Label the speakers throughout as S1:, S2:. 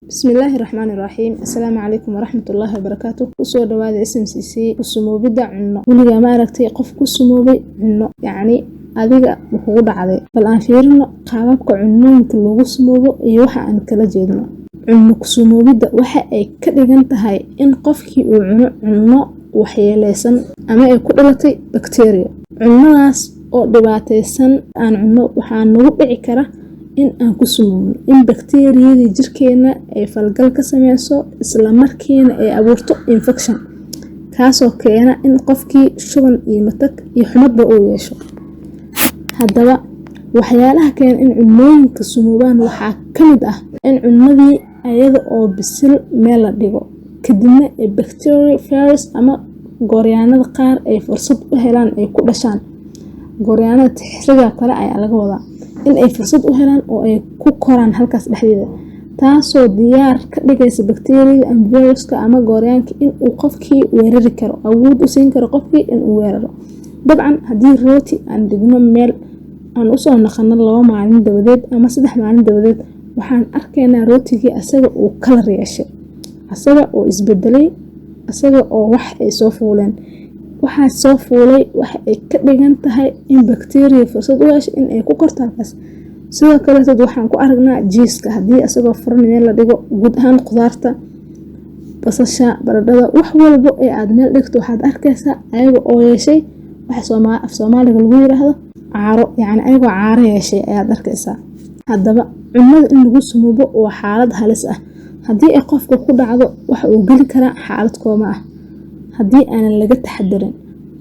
S1: بسم الله الرحمن الرحيم. السلام عليكم ورحمة الله وبركاته. كسو دواد SMCC كسمو بدا عنو ولغا ما aragtay qof kusmo عنو يعني adiga wuxuu dhacday bal aan fiirino qaababka cunnooyinka lagu smoobo iyo waxa aan kala jeedno. Cunno kusmoobida waxa ay ka dhigan tahay in qofkii uu cuno cunno waxyeeleysan ama ay ku dhalatay bakteeriyo. Cunnadaas oo dhibaataysan aan cunno waxaa nagu dhici kara in aan ku sumowno in bakteeriyada jirkeena ay falgal ka sameyso isla markiina ay abuurto infection kaasoo keena in qofkii shuban iyo matag iyo xumadba uu yeesho. Haddaba waxyaalaha keena in cunnooyinka sumoobaan waxaa ka mid ah in cunnadii ayada oo bisil meel la dhigo kadibna ay bacteriophage ama gooryaanada qaar ay fursad u helaan ay ku dhashaan. Gooryaanada tixriga kale ayaa laga wadaa in ay fursad u helaan oo ay ku koraan halkaas dhexdeeda taasoo diyaar ka dhigaysa bakteeriyada ama viruska ama gooryaanka in uu qofkii weerari karo awood u siin karo qofkii in uu weeraro. dabcan haddii rooti aan dhigno meel aan u soo naqano 2 maalin dabadeed ama 3 maalin dabadeed waxaan arkaynaa rootigii asaga uu kalar yeeshay asaga oo isbedelay asaga oo wax ay soo fuuleen waxa soo fuulay waxa ay ka dhigan tahay in bakteeriya fursad u hesho in ay ku korto halkaas. sidoo kale waxaan ku aragnaa jiiska haddii asagoo furan meel la dhigo guud ahaan qudaarta basasha baradhada wax walba ee aad meel dhigto waxaad arkaysaa ayaga oo yeeshay waxa Soomaaliga lagu yiraahdo caaro yani ayagoo caaro yeeshay ayaad arkaysaa. haddaba cunnada in lagu sumoobo waa xaalad halis ah haddii ay qofka ku dhacdo waxa uu gali karaa xaalad kooma ah haddii aanan laga taxadirin.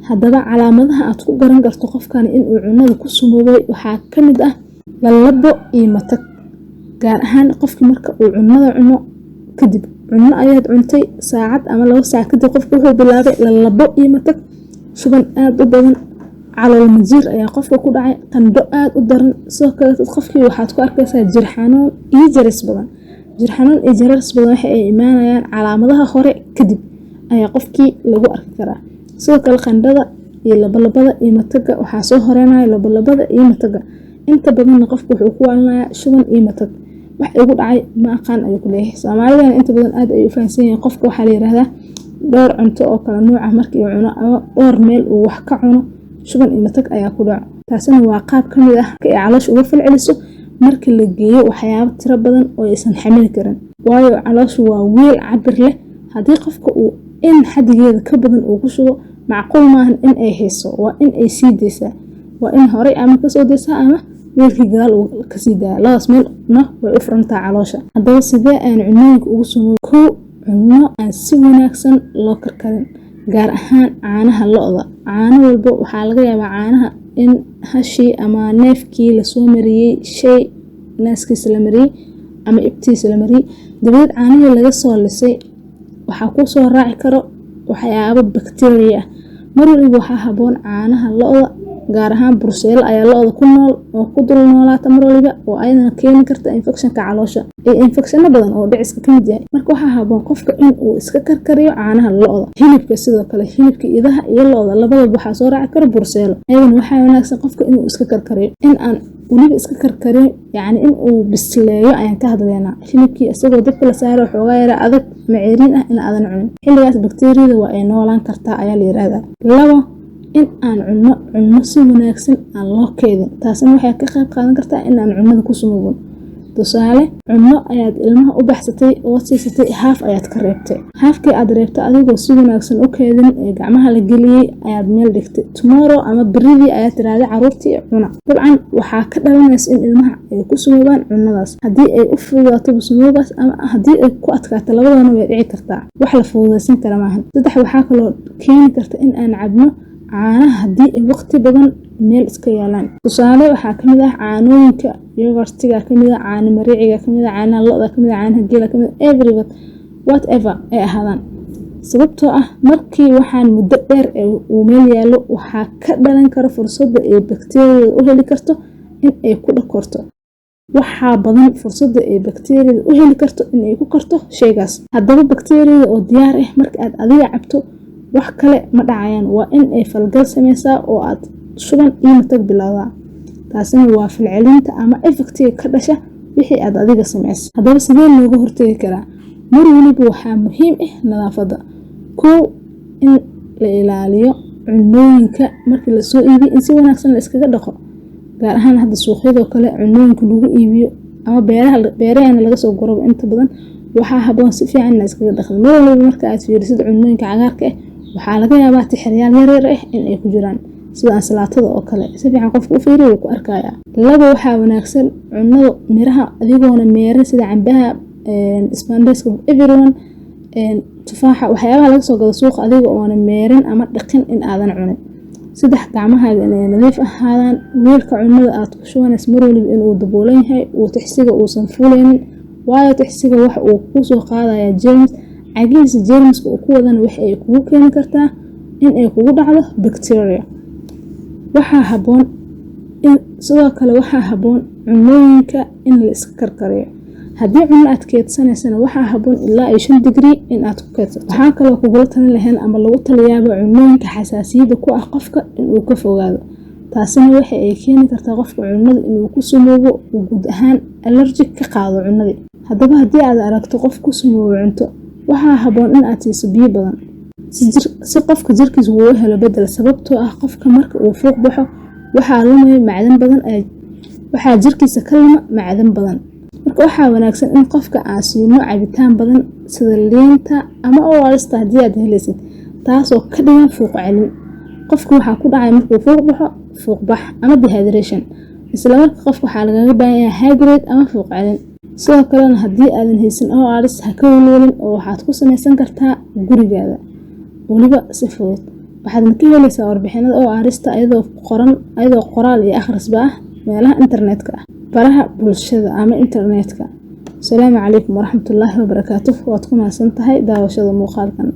S1: haddaba calaamadaha aad ku garan karto qofkan in uu cunnada ku sumoobay waxaa ka mid ah lalabo iyo matag gaar ahaan qofkii marka uu cunnada cuno kadib cunno ayaad cuntay saacad ama 2 saac kadib qofku wuxuu bilaabay lalabo iyo matag shuban aad u badan calool majiir ayaa qofka ku dhacay qandho aad u daran sidoo kale qofkii waxaad ku arkaysaa jir xanuun iyo jaris badan waxa ay imaanayaan calaamadaha hore kadib ayaa qofkii lagu arki karaa. sidoo kale qandhada iyo labalabada iyo mataga waxaa soo horeynaya labalabada iyo mataga inta badan qofku wuxuu ku waalanayaa shuban iyo matag wax igu dhacay ma aqaan ayuu ku leeyahay. Soomaalidana inta badan aad ay u fahansan yihiin qofka waxa la yiraahdaa dhowr cunto oo kala nooc ah markii uu cuno ama dhowr meel uu wax ka cuno shuban iyo matag ayaa ku dhaco. taasina waa qaab ka mid ah ka caloosha uga falceliso marka la geeyo waxyaabo tiro badan oo aysan xamili karin waayo calooshu waa weel cabir leh haddii qofka uu in xadigeeda ka badan uu ku shubo macquul maahan in ay hayso waa in ay sii deysaa waa in hore ama ka soo deysaa ama weelkii gadaal uu ka sii daaya labadaas meelna way u furantaa caloosha. haddaba sidee aan cunnooyinka ugu sumoobo cunno aan si wanaagsan loo karkarin gaar ahaan caanaha lo'da. caano walba waxaa laga yaabaa caanaha in hashii ama neefkii la soo mariyay shay naaskiisa la mariyay ama ibtiisa la mariyay dabadeed caanihii laga soo lisay waxaa ku soo raaci karo waxyaabo bakteeriya mar waliba waxaa haboon caanaha lo'da gaar ahaan Brussels ayaa lo'da ku nool oo ku dul noolaata mar waliba oo ayna keeni karta infection-ka caloosha ee infection badan oo dhiciska ka mid yahay. marka waxaa haboon qofka in uu iska karkariyo caanaha lo'da. hilibka sidoo kale hilibka idaha iyo lo'da labadaba waxaa soo raaci kara Brussels ayadana waxaa wanaagsan qofka in uu iska karkariyo in aan waliba iska karkariyo yani in uu bisleeyo ayaan ka hadlaynaa. hilibkii isagoo dabka la saaro xoogaa yara adag maceeriin ah in aadan cunin xilligaas bakteeriyada waa ay noolaan kartaa ayaa la yiraahdaa. labo in aan cunno si wanaagsan aan loo keedin taasina waxay ka qayb qaadan kartaa in aan cunnada ku sumoobin. tusaale cunno ayaad ilmaha u baxsatay oo siisatay haaf ayaad ka reebtay haafkii aad reebtay adigoo si wanaagsan u keedin ee gacmaha la geliyay ayaad meel dhigtay tomorrow ama berridii ayaad tiraahday caruurtii cuna. dabcan waxaa ka dhalanaysa in ilmaha ay ku sumoobaan cunnadaas haddii ay u fududaato sumoobaas ama haddii ay ku adkaato labadana way dhici kartaa wax la fududaysan kara maahan. waxaa kaloo keeni karta in aan cabno caanaha haddii ay waqti badan meel iska yaalaan. tusaale waxaa ka mid ah caanooyinka yogurtiga ka mid ah caano mariiciga ka mid ah caanaha lo'da ka mid ah caanaha geela ka mid ah everything whatever ay ahaadaan sababtoo ah markii waxaan muddo dheer uu meel yaalo waxaa ka dhalan kara fursadda ay bakteeriyada u heli karto in ay ku dhakorto waxaa badan fursadda ay bakteeriyada u heli karto in ay ku karto shaygaas. haddaba bakteeriyada oo diyaar ah marka aad adiga cabto wax kale ma dhacayaan waa in ay falgal sameysaa oo aad shuban iyo matag bilowdaa. taasina waa falcelinta ama effectiga ka dhasha wixii aad adiga sameysay. Haddaba sidee looga hortagi karaa? Mar waliba waxaa muhiim ah nadaafadda. Kow, in la ilaaliyo cunooyinka markii la soo iibiyo in si wanaagsan la iskaga dhaqo, gaar ahaan hadda suuqyada kale cunooyinka lagu iibiyo ama beeraha laga soo guro inta badan waxaa habboon si fiican in la iskaga dhaqo. Mar waliba marka aad fiirisid cunooyinka cagaarka ah waxaa laga yaabaa tixiryaal yar ah in ay ku jiraan sida ansalaatada oo kale. Si fiican qofku u fiiriyo wuu ku arkayaa. Laba, waxaa wanaagsan cunada miraha adigoona meerin sida cambaha, isbaandeeska, everyone, tufaaxa, waxyaabaha laga soo gado suuqa adiga oona meerin ama dhaqin in aadan cunin. Saddex, gacmahaaga inay nadiif ahaadaan. Weelka cunada aad ku shubanayso mar waliba inuu daboolan yahay, uu tixsiga uusan fuuleynin, waayo tixsiga wax uu ku soo qaadaya germs. Cagihiisa germska uu ku wadana wax ay kugu keeni kartaa in ay kugu dhacdo bacteria. Sidoo kale waxaa habboon cunooyinka in la iska karkariyo. Haddii cuno aad keedsanaysana waxaa habboon ilaa 5 degree in aad ku keedsato. Waxaa kaloo kugula talin lahayn ama lagu taliyaaba cunooyinka xasaasiyadda ku ah qofka inuu ka fogaado. Taasina waxa ay keeni kartaa qofka cunada inuu ku sumoobo uu guud ahaan allergic ka qaado cunadii. Haddaba haddii aad aragto qof ku sumoobo cunto, waxaa habboon in aad siiso biyo badan si qofka jirkiisa uu u helo bedel, sababtoo ah qofka marka uu fuuq baxo waxaa lumaya macdan badan waxaa jirkiisa ka luma macdan badan. Marka waxaa wanaagsan in qofka aan siino cabitaan badan sida liinta ama ORS haddii aad helaysid, taasoo ka dhigan fuuq celin. Qofka waxaa ku dhacay markuu fuuq baxo fuuq bax ama dehydration, isla markaa qofka waxaa lagaga baahan yahay hydrate ama fuuq celin. Sidoo kalena haddii aadan haysan ORS ha ka welwelin oo waxaad ku samaysan kartaa gurigaada waliba si fudud. Waxaadna ka helaysaa warbixinada ORS ayadoo qoraal iyo akhrisba ah meelaha internetka ah, baraha bulshada ama internetka. Asalaamu calaykum waraxmatullaahi wabarakaatuh. Waad ku mahadsantahay daawashada muuqaalkan.